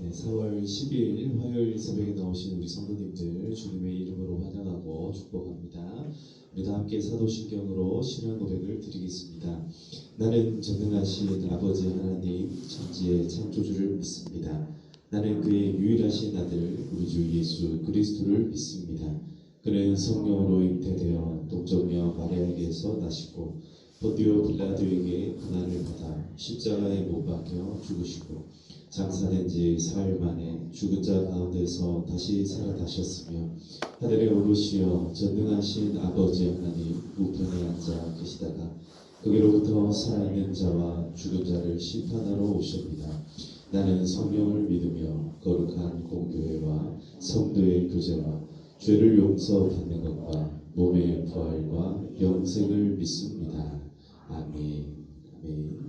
네, 4월 10일 화요일 새벽에 나오신 우리 성도님들 주님의 이름으로 환영하고 축복합니다. 우리 다 함께 사도신경으로 신앙 고백을 드리겠습니다. 나는 전능하신 아버지 하나님 천지의 창조주를 믿습니다. 나는 그의 유일하신 아들 우리 주 예수 그리스도를 믿습니다. 그는 성령으로 잉태되어 동정녀 마리아에게서 나시고 본디오 빌라도에게 고난을 받아 십자가에 못 박혀 죽으시고 장사된 지 사흘 만에 죽은 자 가운데서 다시 살아나셨으며 하늘에 오르시어 전능하신 아버지 하나님 우편에 앉아 계시다가 거기로부터 살아있는 자와 죽은 자를 심판하러 오십니다. 나는 성령을 믿으며 거룩한 공교회와 성도의 교제와 죄를 용서받는 것과 몸의 부활과 영생을 믿습니다. 아멘. 아멘.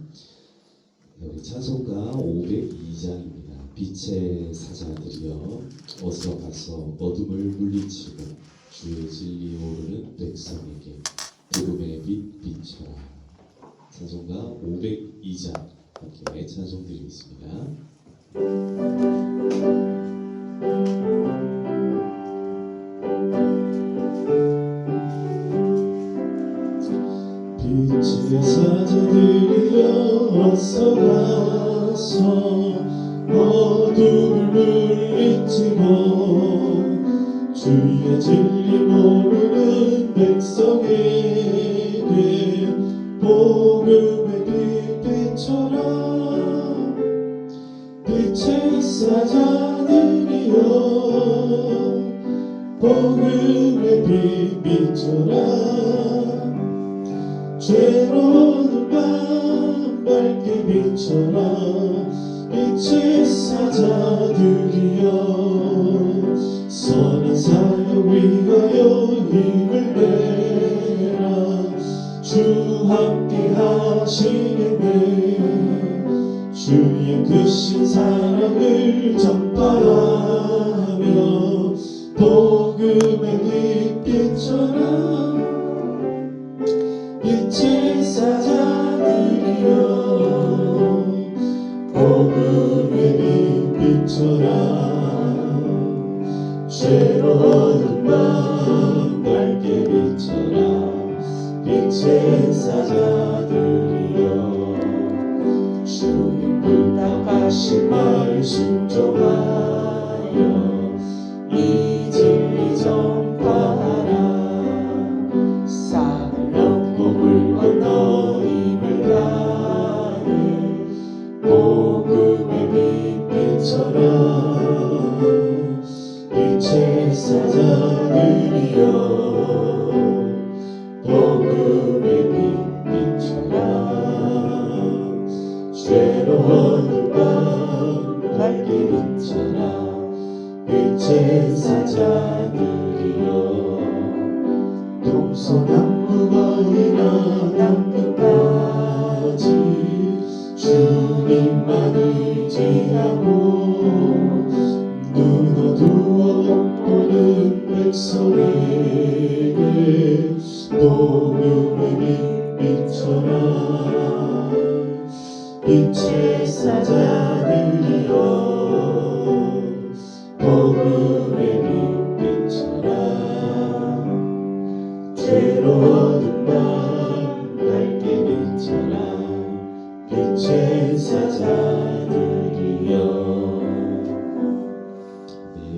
우리 찬송가 502장입니다. 빛의 사자들이여 어서 가서 어둠을 물리치고 주의 진리 오르는 백성에게 복음의 빛 비춰라. 찬송가 502장 함께 찬송 드리겠습니다. 빛의 사자들이여 어서 가서 어둠을 물리치고 주의 진리 모르는 백성에게 복음의 빛 비춰라. 빛의 사자들이여 복음의 빛 비춰라. 죄로운 밤 밝게 비춰라. 빛의 사자들이여 선한 사역 위하여 힘을 내라. 주 함께 하시겠네. 주의 크신 사랑을 전파하며 복음의 빛 비춰라. 빛의 사자들이여 복음의 빛 비춰라. 죄로운 밤 밝게 비춰라. 빛의 사자들이여 주님 부탁하신 말 순종하여 이 진리 전파하라. 복음의 빛 비춰라. 빛의 사자들이여 복음의 빛 비춰라. 죄로운 밤 밝게 비춰라. 빛의 사자들이여 동서남북어디나 남끝까지 주님만 의지하고 눈 어두워 보는 백성에게 복음의 빛 비춰라. 빛의 사자들이여 복음의 빛 비춰라. 죄로운 밤 밝게 비춰라. 빛의 사자들이여. 아멘.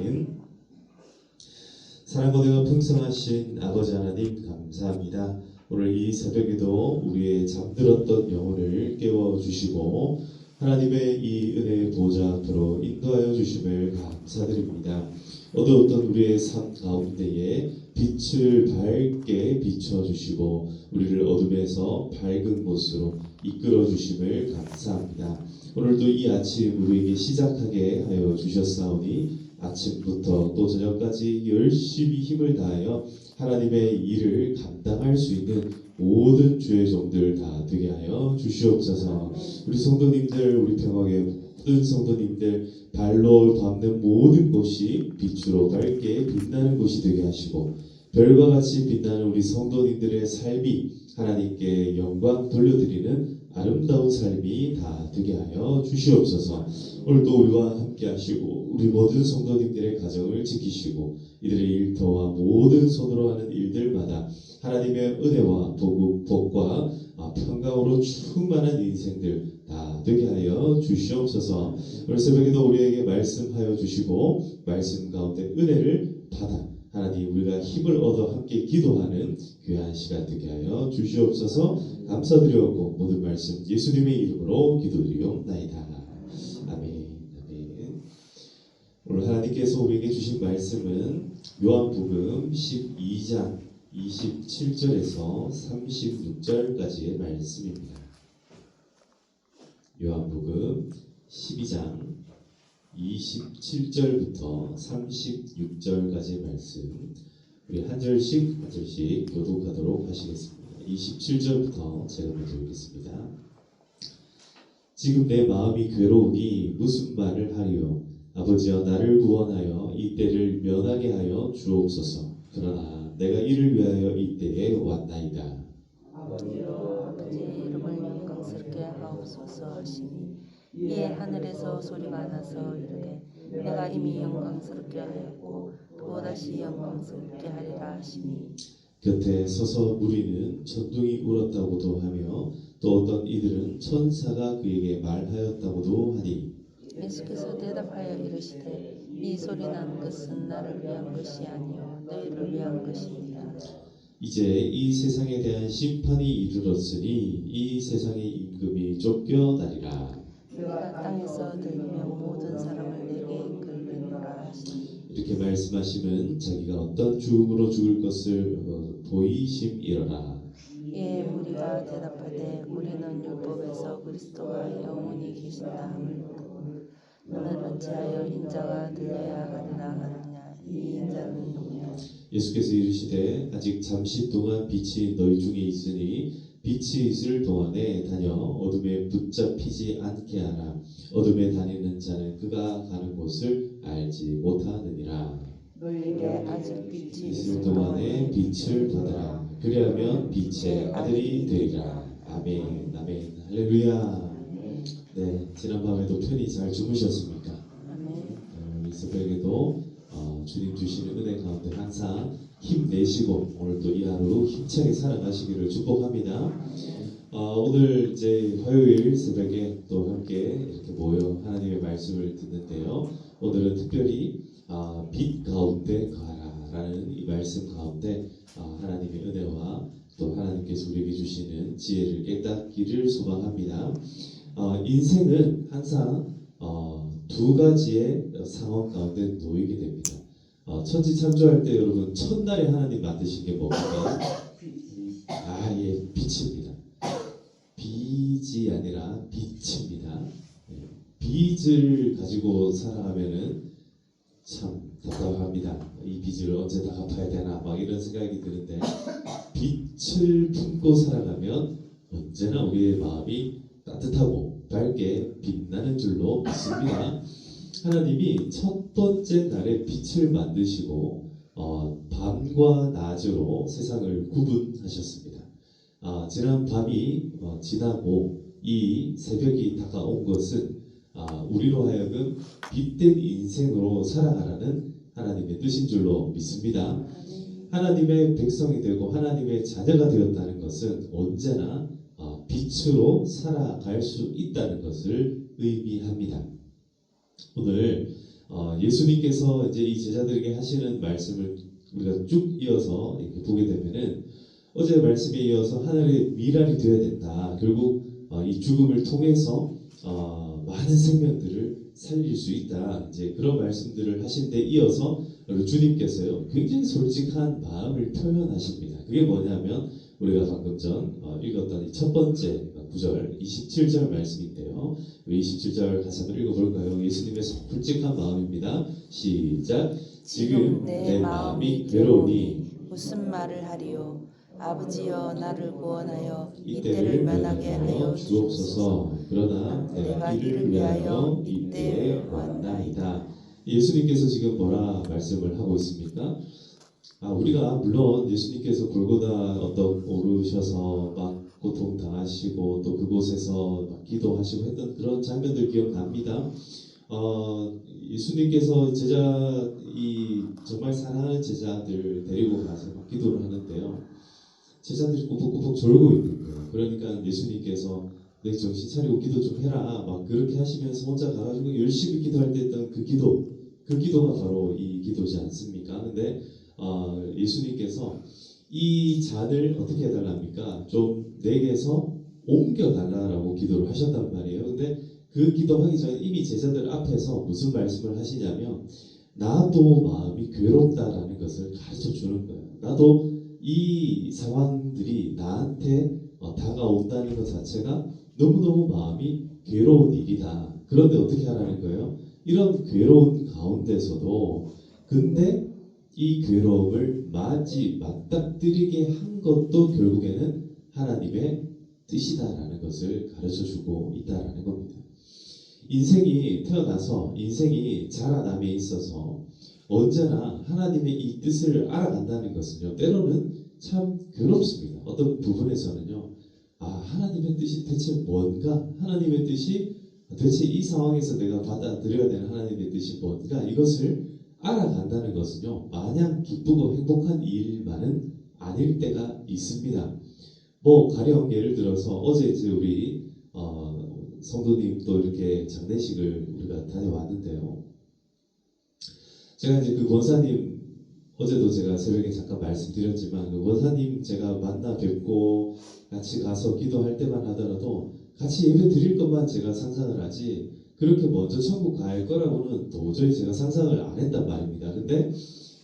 사랑과 풍성하신 아버지 하나님 감사합니다. 오늘 이 새벽에도 우리의 잠들었던 영혼을 깨워주시고 하나님의 이 은혜의 보좌 앞으로 인도하여 주심을 감사드립니다. 어두웠던 우리의 삶 가운데에 빛을 밝게 비춰주시고 우리를 어둠에서 밝은 곳으로 이끌어 주심을 감사합니다. 오늘도 이 아침 우리에게 시작하게 하여 주셨사오니 아침부터 또 저녁까지 열심히 힘을 다하여 하나님의 일을 감당할 수 있는 모든 주의 종들 다 되게 하여 주시옵소서. 우리 성도님들, 우리 평화의 모든 성도님들 발로 닿는 모든 곳이 빛으로 밝게 빛나는 곳이 되게 하시고 별과 같이 빛나는 우리 성도님들의 삶이 하나님께 영광 돌려드리는 아름다운 삶이 다 되게 하여 주시옵소서. 오늘도 우리와 함께 하시고 우리 모든 성도님들의 가정을 지키시고 이들의 일터와 모든 손으로 하는 일들마다 하나님의 은혜와 복과 평강으로 충만한 인생들 다 되게 하여 주시옵소서. 오늘 새벽에도 우리에게 말씀하여 주시고 말씀 가운데 은혜를 받아 하나님 우리가 힘을 얻어 함께 기도하는 귀한 시간 되게 하여 주시옵소서. 감사드리옵고 모든 말씀 예수님의 이름으로 기도드리옵나이다. 아멘. 아멘. 오늘 하나님께서 우리에게 주신 말씀은 요한복음 12장 27절에서 36절까지의 말씀입니다. 요한복음 12장 27절부터 36절까지의 말씀 우리 한 절씩 교독하도록 하시겠습니다. 27절부터 제가 먼저 읽겠습니다. 지금 내 마음이 괴로우니 무슨 말을 하리요. 아버지여 나를 구원하여 이 때를 면하게 하여 주옵소서. 그러나 내가 이를 위하여 이 때에 왔나이다. 아버지여 아버지의 이름을 영광스럽게 하옵소서 하시니 이에 하늘에서 소리가 나서 이르되 내가 이미 영광스럽게 하였고 또다시 영광스럽게 하리라 하시니 곁에 서서 무리는 천둥이 울었다고도 하며 또 어떤 이들은 천사가 그에게 말하였다고도 하니 예수께서 대답하여 이르시되 이 소리 나는 것은 나를 위한 것이 아니요 너희를 위한 것입니다. 이제 이 세상에 대한 심판이 이르렀으니 이 세상의 임금이 쫓겨나리라. 내가 땅에서 들리면 모든 사람을 내게 이끌리노라 하시니 이렇게 말씀하시면 자기가 어떤 죽음으로 죽을 것을 보이심이러라. 이에 무리가 대답하되 우리는 율법에서 그리스도가 영원히 계신다 함을 듣고 너는 어찌하여 인자가 들려야 하리라 하느냐. 이 인자는 누구냐. 예수께서 이르시되 아직 잠시 동안 빛이 너희 중에 있으니 빛이 있을 동안에 다녀 어둠에 붙잡히지 않게 하라. 어둠에 다니는 자는 그가 가는 곳을 알지 못하느니라. 너희에게 아직 빛이 있을 동안에 빛을 받으라. 그리하면 빛의 아들이 되리라. 아멘. 아멘. 할렐루야. 네, 지난밤에도 편히 잘 주무셨습니까? 아멘. 이 새벽에도 주님 주시는 은혜 가운데 항상 힘내시고 오늘 또 이 하루 힘차게 살아가시기를 축복합니다. 오늘 이제 화요일 새벽에 또 함께 이렇게 모여 하나님의 말씀을 듣는데요. 오늘은 특별히 빛 가운데 가라라는 이 말씀 가운데 하나님의 은혜와 또 하나님께서 우리에게 주시는 지혜를 깨닫기를 소망합니다. 인생은 항상 두 가지의 상황 가운데 놓이게 됩니다. 천지창조할 때 여러분 첫날에 하나님 만드신 게 뭡니까? 예, 빛입니다. 빛이 아니라 빛입니다. 빛을 가지고 살아가면은 참 답답합니다. 이 빚을 언제 다 갚아야 되나 막 이런 생각이 드는데 빛을 품고 살아가면 언제나 우리의 마음이 따뜻하고 밝게 빛나는 줄로 믿습니다. 하나님이 첫 번째 날에 빛을 만드시고 밤과 낮으로 세상을 구분하셨습니다. 지난 밤이 지나고 이 새벽이 다가온 것은 우리로 하여금 빛된 인생으로 살아가라는 하나님의 뜻인 줄로 믿습니다. 하나님의 백성이 되고 하나님의 자녀가 되었다는 것은 언제나 빛으로 살아갈 수 있다는 것을 의미합니다. 오늘 예수님께서 이제 이 제자들에게 하시는 말씀을 우리가 쭉 이어서 이렇게 보게 되면은 어제 말씀에 이어서 하늘의 미랄이 되어야 된다. 결국 이 죽음을 통해서 많은 생명들을 살릴 수 있다. 이제 그런 말씀들을 하신 데 이어서 주님께서요 굉장히 솔직한 마음을 표현하십니다. 그게 뭐냐면 우리가 방금 전 읽었던 이 첫 번째 9절 27절 말씀인데요. 27절 다시 한번 읽어볼까요? 예수님의 솔직한 마음입니다. 시작. 지금 내 마음이 괴로우니 무슨 말을 하리요. 아버지여 나를 구원하여 이 때를 면하게 하여 주옵소서. 그러나 내가 이를 위하여 이 때에 왔나이다. 예수님께서 지금 뭐라 말씀을 하고 있습니까? 우리가 물론 예수님께서 골고다 언덕 오르셔서 막 고통 당하시고 또 그곳에서 막 기도하시고 했던 그런 장면들 기억납니다. 예수님께서 정말 사랑하는 제자들 데리고 가서 막 기도를 하는데요. 제자들이 꾸벅꾸벅 졸고 있는 거예요. 그러니까 예수님께서 내 정신 차리고 기도 좀 해라 막 그렇게 하시면서 혼자 가가지고 열심히 기도할 때 했던 그 기도가 바로 이 기도지 않습니까? 근데 예수님께서 이 잔을 어떻게 해달랍니까? 좀 내게서 옮겨달라고 기도를 하셨단 말이에요. 근데 그 기도하기 전에 이미 제자들 앞에서 무슨 말씀을 하시냐면 나도 마음이 괴롭다라는 것을 가르쳐 주는 거예요. 나도 이 상황들이 나한테 다가온다는 것 자체가 너무너무 마음이 괴로운 일이다. 그런데 어떻게 하라는 거예요? 이런 괴로운 가운데서도 근데 이 괴로움을 맞닥뜨리게 한 것도 결국에는 하나님의 뜻이다라는 것을 가르쳐 주고 있다라는 겁니다. 인생이 자라남에 있어서 언제나 하나님의 이 뜻을 알아간다는 것은요, 때로는 참 괴롭습니다. 어떤 부분에서는요, 하나님의 뜻이 대체 뭔가? 하나님의 뜻이 대체 이 상황에서 내가 받아들여야 되는 하나님의 뜻이 뭔가? 이것을 알아간다는 것은요, 마냥 기쁘고 행복한 일만은 아닐 때가 있습니다. 뭐 가령 예를 들어서 어제 이제 우리 성도님 또 이렇게 장례식을 우리가 다녀왔는데요. 제가 이제 그 권사님 어제도 제가 새벽에 잠깐 말씀드렸지만 그 권사님 제가 만나 뵙고 같이 가서 기도할 때만 하더라도 같이 예배 드릴 것만 제가 상상을 하지 그렇게 먼저 천국 갈 거라고는 도저히 제가 상상을 안 했단 말입니다. 근데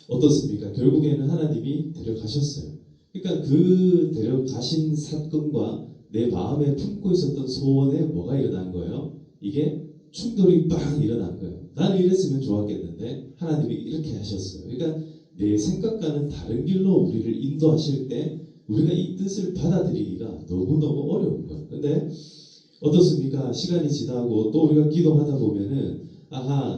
어떻습니까? 결국에는 하나님이 데려가셨어요. 그러니까 그 데려가신 사건과 내 마음에 품고 있었던 소원에 뭐가 일어난 거예요? 이게 충돌이 빵 일어난 거예요. 나는 이랬으면 좋았겠는데 하나님이 이렇게 하셨어요. 그러니까 내 생각과는 다른 길로 우리를 인도하실 때 우리가 이 뜻을 받아들이기가 너무너무 어려운 거예요. 근데 어떻습니까? 시간이 지나고 또 우리가 기도하다 보면은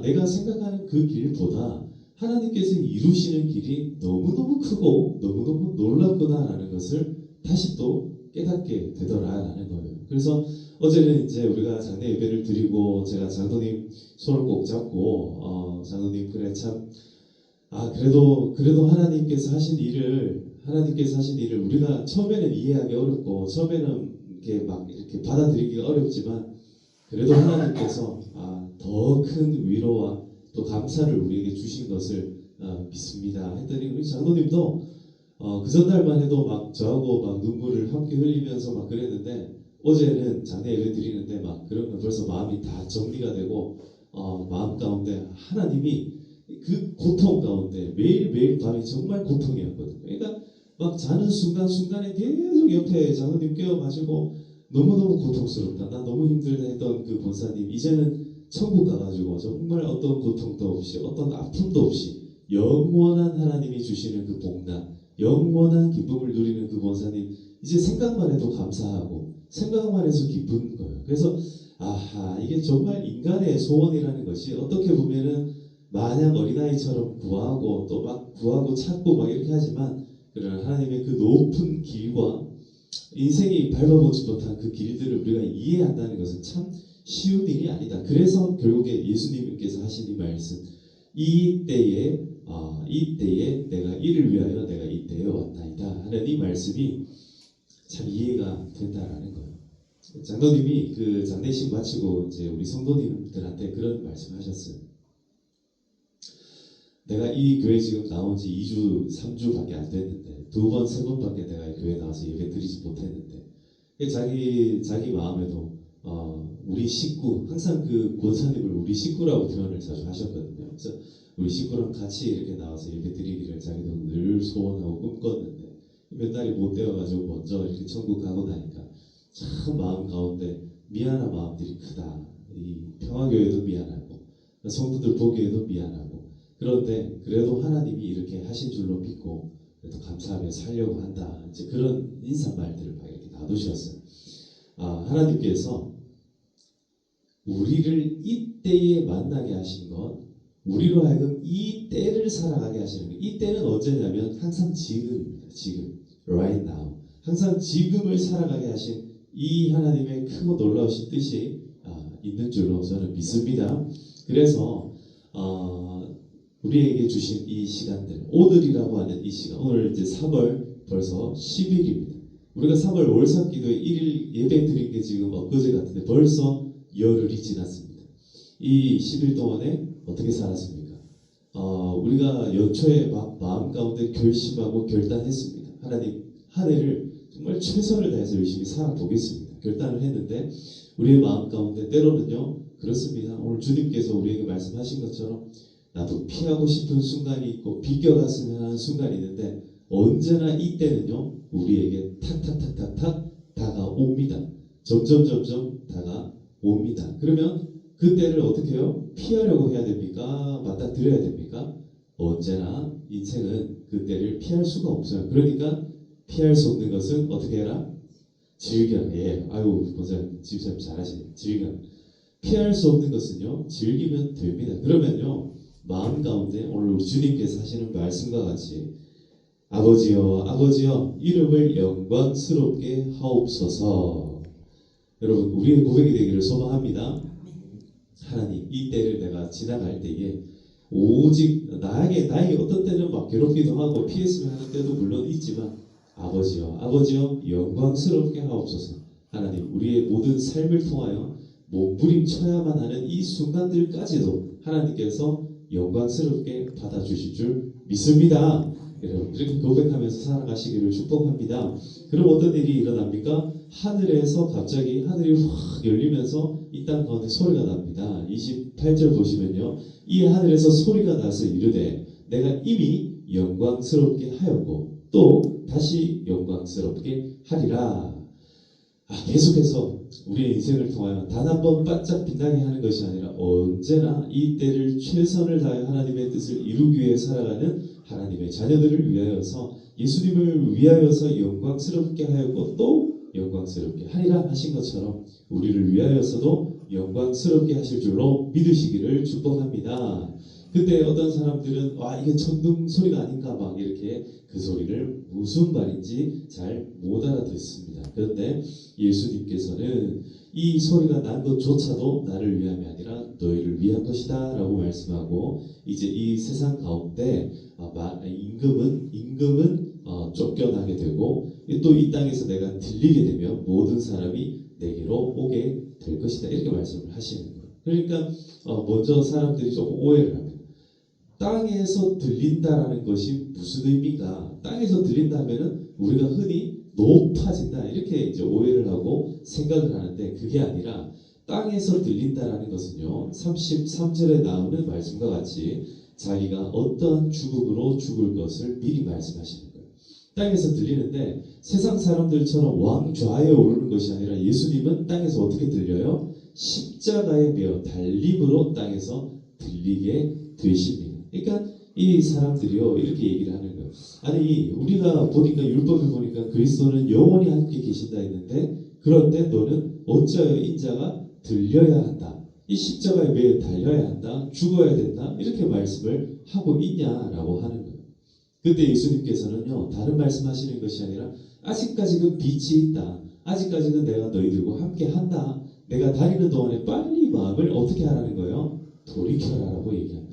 내가 생각하는 그 길보다 하나님께서 이루시는 길이 너무너무 크고 너무너무 놀랍구나라는 것을 다시 또 깨닫게 되더라라는 거예요. 그래서 어제는 이제 우리가 장례 예배를 드리고 제가 장로님 손을 꼭 잡고 장로님 그래 참 그래도 하나님께서 하신 일을 우리가 처음에는 이해하기 어렵고 처음에는 이렇게 막 이렇게 받아들이기가 어렵지만 그래도 하나님께서 더 큰 위로와 또 감사를 우리에게 주신 것을 믿습니다. 했더니 우리 장로님도 그 전날만 해도 막 저하고 막 눈물을 함께 흘리면서 막 그랬는데 어제는 장례 예배 드리는데 막 그런 거 벌써 마음이 다 정리가 되고 마음 가운데 하나님이 그 고통 가운데 매일매일 밤이 정말 고통이었거든요. 그러니까 막 자는 순간순간에 계속 옆에 장로님 깨워가지고 너무너무 고통스럽다. 나 너무 힘들다 했던 그 본사님 이제는 천국 가가지고 정말 어떤 고통도 없이 어떤 아픔도 없이 영원한 하나님이 주시는 그 복락 영원한 기쁨을 누리는 그 본사님 이제 생각만 해도 감사하고 생각만 해서 기쁜 거예요. 그래서 이게 정말 인간의 소원이라는 것이 어떻게 보면은 마냥 어린아이처럼 구하고 또 막 구하고 찾고 막 이렇게 하지만 그러나 하나님의 그 높은 길과 인생이 밟아보지 못한 그 길들을 우리가 이해한다는 것은 참 쉬운 일이 아니다. 그래서 결국에 예수님께서 하신 이 말씀 이때에 내가 이를 위하여 내가 이때에 왔나이다 하는 이 말씀이 참 이해가 된다라는 거예요. 장로님이 그 장례식 마치고 이제 우리 성도님들한테 그런 말씀하셨어요. 내가 이 교회 지금 나온 지 2주, 3주밖에 안 됐는데 두 번, 세 번밖에 내가 이 교회 나와서 예배 드리지 못했는데 자기 마음에도 우리 식구 항상 그 권사님을 우리 식구라고 표현을 자주 하셨거든요. 그래서 우리 식구랑 같이 이렇게 나와서 예배 드리기를 자기도 늘 소원하고 꿈꿨는데 몇 달이 못 되어가지고 먼저 이렇게 천국 가고 나니까 참 마음 가운데 미안한 마음들이 크다. 이 평화교회도 미안하고 성도들 보기에도 미안하고 그런데 그래도 하나님이 이렇게 하신 줄로 믿고 그래도 감사하며 살려고 한다. 이제 그런 인사말들을 막 이렇게 놔두셨어요. 하나님께서 우리를 이때에 만나게 하신 것 우리로 하여금 이 때를 살아가게 하시는 거예요. 이 때는 언제냐면 항상 지금입니다. 지금, right now. 항상 지금을 살아가게 하신 이 하나님의 크고 놀라우신 뜻이 있는 줄로 저는 믿습니다. 그래서 우리에게 주신 이 시간들, 오늘이라고 하는 이 시간, 오늘 이제 3월 벌써 10일입니다. 우리가 3월 월삭기도에 1일 예배 드린 게 지금 엊그제 같은데 벌써 열흘이 지났습니다. 이 10일 동안에 어떻게 살았습니까? 우리가 연초에 마음 가운데 결심하고 결단했습니다. 하나님, 한 해를 정말 최선을 다해서 열심히 살아보겠습니다. 결단을 했는데 우리의 마음 가운데 때로는요, 그렇습니다. 오늘 주님께서 우리에게 말씀하신 것처럼 나도 피하고 싶은 순간이 있고 비껴갔으면 하는 순간이 있는데 언제나 이때는요, 우리에게 탁탁탁탁탁 다가옵니다. 점점 다가옵니다. 그러면 그때를 어떻게 해요? 피하려고 해야 됩니까? 맞닥뜨려야 됩니까? 언제나 인생은 그때를 피할 수가 없어요. 그러니까 피할 수 없는 것은 어떻게 해라? 즐겨. 예, 아유, 보세요. 집사님 잘하시네. 즐겨. 피할 수 없는 것은요, 즐기면 됩니다. 그러면요, 마음 가운데 오늘 우리 주님께서 하시는 말씀과 같이 아버지여, 이름을 영광스럽게 하옵소서. 여러분, 우리의 고백이 되기를 소망합니다. 하나님, 이 때를 내가 지나갈 때에 오직 나의 어떤 때는 막 괴롭기도 하고 피했으면 하는 때도 물론 있지만 아버지여 영광스럽게 하옵소서. 하나님, 우리의 모든 삶을 통하여 몸부림쳐야만 하는 이 순간들까지도 하나님께서 영광스럽게 받아주실 줄 믿습니다. 여러분, 이렇게 고백하면서 살아가시기를 축복합니다. 그럼 어떤 일이 일어납니까? 하늘에서 갑자기 하늘이 확 열리면서 이 땅 가운데 소리가 납니다. 28절 보시면요, 이 하늘에서 소리가 나서 이르되 내가 이미 영광스럽게 하였고 또 다시 영광스럽게 하리라. 계속해서 우리의 인생을 통하여 단 한 번 반짝 빛나게 하는 것이 아니라 언제나 이 때를 최선을 다해 하나님의 뜻을 이루기 위해 살아가는 하나님의 자녀들을 위하여서, 예수님을 위하여서 영광스럽게 하였고 또 영광스럽게 하리라 하신 것처럼 우리를 위하여서도 영광스럽게 하실 줄로 믿으시기를 축복합니다. 그때 어떤 사람들은 이게 천둥 소리가 아닌가 막 이렇게 그 소리를 무슨 말인지 잘 못 알아듣습니다. 그런데 예수님께서는 이 소리가 난 것조차도 나를 위함이 아니라 너희를 위한 것이다 라고 말씀하고, 이제 이 세상 가운데 임금은 쫓겨나게 되고 또 이 땅에서 내가 들리게 되면 모든 사람이 내게로 오게 될 것이다, 이렇게 말씀을 하시는 거예요. 그러니까 먼저 사람들이 조금 오해를 합니다. 땅에서 들린다라는 것이 무슨 의미가? 땅에서 들린다면은 우리가 흔히 높아진다 이렇게 이제 오해를 하고 생각을 하는데, 그게 아니라 땅에서 들린다라는 것은요, 33절에 나오는 말씀과 같이 자기가 어떠한 죽음으로 죽을 것을 미리 말씀하시는 거예요. 땅에서 들리는데 세상 사람들처럼 왕좌에 오르는 것이 아니라 예수님은 땅에서 어떻게 들려요? 십자가에 매어 달림으로 땅에서 들리게 되십니다. 그러니까 이 사람들이요, 이렇게 얘기를 하는 거예요. 아니, 우리가 보니까 율법을 보니까 그리스도는 영원히 함께 계신다 했는데, 그런데 너는 어찌하여 인자가 들려야 한다, 이 십자가에 매여 달려야 한다, 죽어야 된다, 이렇게 말씀을 하고 있냐라고 하는 거예요. 그때 예수님께서는요, 다른 말씀하시는 것이 아니라 아직까지는 빛이 있다, 아직까지는 내가 너희들과 함께 한다, 내가 다니는 동안에 빨리 마음을 어떻게 하라는 거예요? 돌이켜라라고 얘기합니다.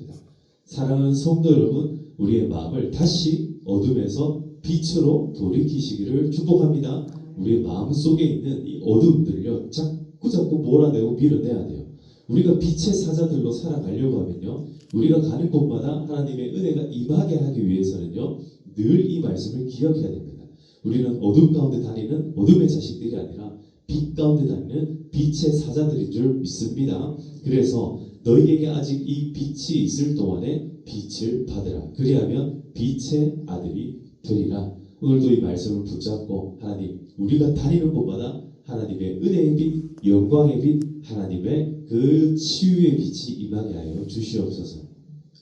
사랑하는 성도 여러분, 우리의 마음을 다시 어둠에서 빛으로 돌이키시기를 축복합니다. 우리의 마음 속에 있는 이 어둠들을요, 자꾸 몰아내고 밀어내야 돼요. 우리가 빛의 사자들로 살아가려고 하면요, 우리가 가는 곳마다 하나님의 은혜가 임하게 하기 위해서는요, 늘 이 말씀을 기억해야 됩니다. 우리는 어둠 가운데 다니는 어둠의 자식들이 아니라 빛 가운데 다니는 빛의 사자들인 줄 믿습니다. 그래서 너희에게 아직 이 빛이 있을 동안에 빛을 받으라. 그리하면 빛의 아들이 되리라. 오늘도 이 말씀을 붙잡고 하나님, 우리가 다니는 곳마다 하나님의 은혜의 빛, 영광의 빛, 하나님의 그 치유의 빛이 임하게 하여 주시옵소서.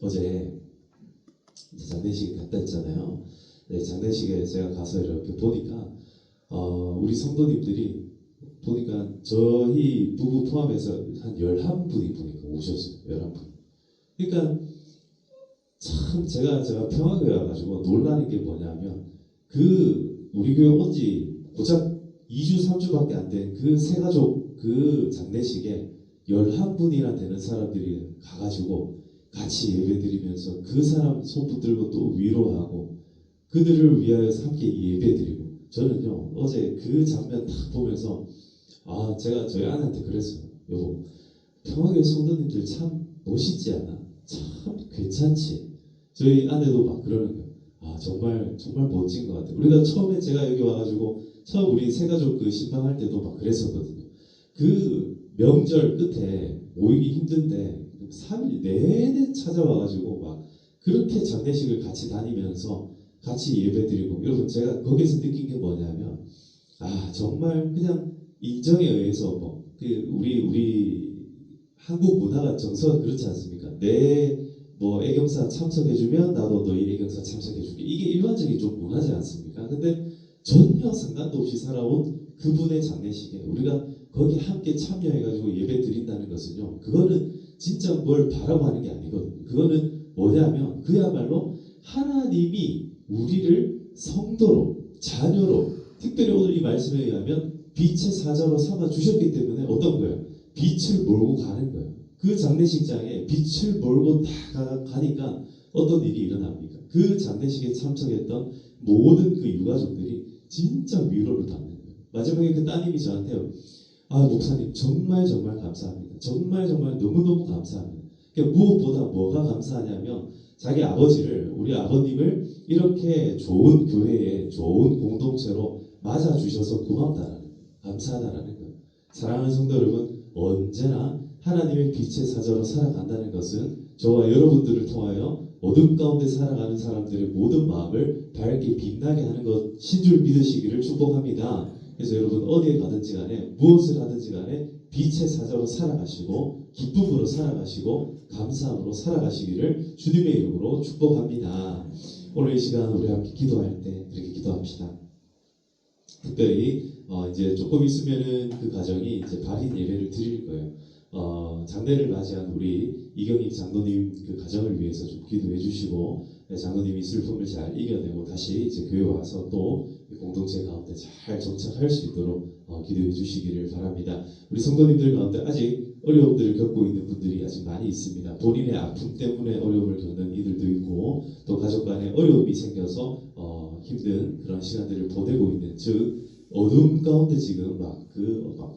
어제 장례식에 갔다 했잖아요. 네, 장례식에 제가 가서 이렇게 보니까 우리 성도님들이 보니까 저희 부부 포함해서 한 11분이 보니까 오셨어요. 11분. 그러니까 참 제가 평화교회 와가지고 놀라는 게 뭐냐면 우리 교회 온 지 고작 2주 3주밖에 안 된 그 세 가족 그 장례식에 11분이나 되는 사람들이 가가지고 같이 예배드리면서 그 사람 손 붙들고 또 위로하고 그들을 위하여서 함께 예배드리고 저는요 어제 그 장면 딱 보면서 제가 저희 아내한테 그랬어요. 여보, 평화교회 성도님들 참 멋있지 않아? 참 괜찮지? 저희 아내도 막 그러는 거예요. 정말 멋진 것 같아요. 우리가 처음에 제가 여기 와가지고 처음 우리 세가족 그 신방할 때도 막 그랬었거든요. 그 명절 끝에 모이기 힘든데 3일 내내 찾아와가지고 막 그렇게 장례식을 같이 다니면서 같이 예배드리고 여러분 제가 거기서 느낀 게 뭐냐면 정말 그냥 인정에 의해서 우리 한국 문화가 정서가 그렇지 않습니까? 내 애경사 참석해주면 나도 너희 애경사 참석해줄게. 이게 일반적인 좀 문화지 않습니까? 근데 전혀 상관도 없이 살아온 그분의 장례식에 우리가 거기 함께 참여해가지고 예배 드린다는 것은요, 그거는 진짜 뭘 바라고 하는 게 아니거든요. 그거는 뭐냐면 그야말로 하나님이 우리를 성도로, 자녀로, 특별히 오늘 이 말씀에 의하면 빛의 사자로 삼아 주셨기 때문에 어떤 거예요? 빛을 몰고 가는 거예요. 그 장례식장에 빛을 몰고 다 가니까 어떤 일이 일어납니까? 그 장례식에 참석했던 모든 그 유가족들이 진짜 위로를 받는 거예요. 마지막에 그 따님이 저한테 목사님 정말 감사합니다. 정말 너무너무 감사합니다. 그러니까 무엇보다 뭐가 감사하냐면 자기 아버지를, 우리 아버님을 이렇게 좋은 교회에 좋은 공동체로 맞아주셔서 고맙다라는 거예요. 감사하다라는 거예요. 사랑하는 성도 여러분, 언제나 하나님의 빛의 사자로 살아간다는 것은 저와 여러분들을 통하여 어둠 가운데 살아가는 사람들의 모든 마음을 밝게 빛나게 하는 것인 줄 믿으시기를 축복합니다. 그래서 여러분 어디에 가든지 간에 무엇을 하든지 간에 빛의 사자로 살아가시고 기쁨으로 살아가시고 감사함으로 살아가시기를 주님의 이름으로 축복합니다. 오늘 이 시간 우리 함께 기도할 때 그렇게 기도합시다. 특별히 이제 조금 있으면은 그 가정이 이제 발인 예배를 드릴 거예요. 장례를 맞이한 우리 이경익 장로님 그 가정을 위해서 좀 기도해 주시고 장로님이 슬픔을 잘 이겨내고 다시 이제 교회 와서 또 공동체 가운데 잘 정착할 수 있도록 기도해 주시기를 바랍니다. 우리 성도님들 가운데 아직 어려움들을 겪고 있는 분들이 아직 많이 있습니다. 본인의 아픔 때문에 어려움을 겪는 이들도 있고 또 가족 간에 어려움이 생겨서 힘든 그런 시간들을 보내고 있는 즉 어둠 가운데 지금 막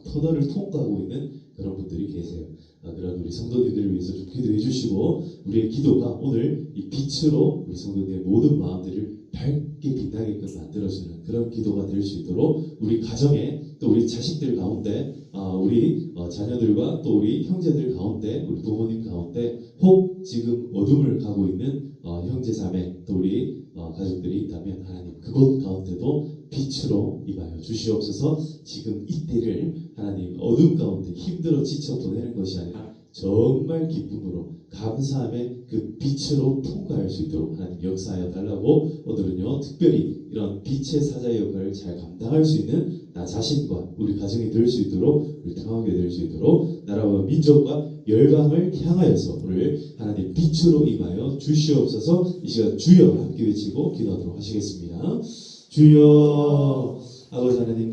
터널을 통과하고 있는 그런 분들이 계세요. 그런 우리 성도님들을 위해서 좀 기도해 주시고 우리의 기도가 오늘 이 빛으로 우리 성도님의 모든 마음들을 밝게 빛나게끔 만들어주는 그런 기도가 될 수 있도록 우리 가정에 또 우리 자식들 가운데 우리 자녀들과 또 우리 형제들 가운데 우리 부모님 가운데 혹 지금 어둠을 가고 있는 형제 자매 또 우리 가족들이 있다면 하나님 그곳 가운데도 빛으로 임하여 주시옵소서. 지금 이때를 하나님 어둠 가운데 힘들어 지쳐 보내는 것이 아니라 정말 기쁨으로 감사함의 그 빛으로 통과할 수 있도록 하나님 역사하여 달라고 오늘은요 특별히 이런 빛의 사자의 역할을 잘 감당할 수 있는 나 자신과 우리 가정이 될 수 있도록 우리 평화하게 될 수 있도록 나라와 민족과 열방을 향하여서 오늘 하나님 빛으로 임하여 주시옵소서. 이 시간 주여 함께 외치고 기도하도록 하시겠습니다. 주여 아버지 하나님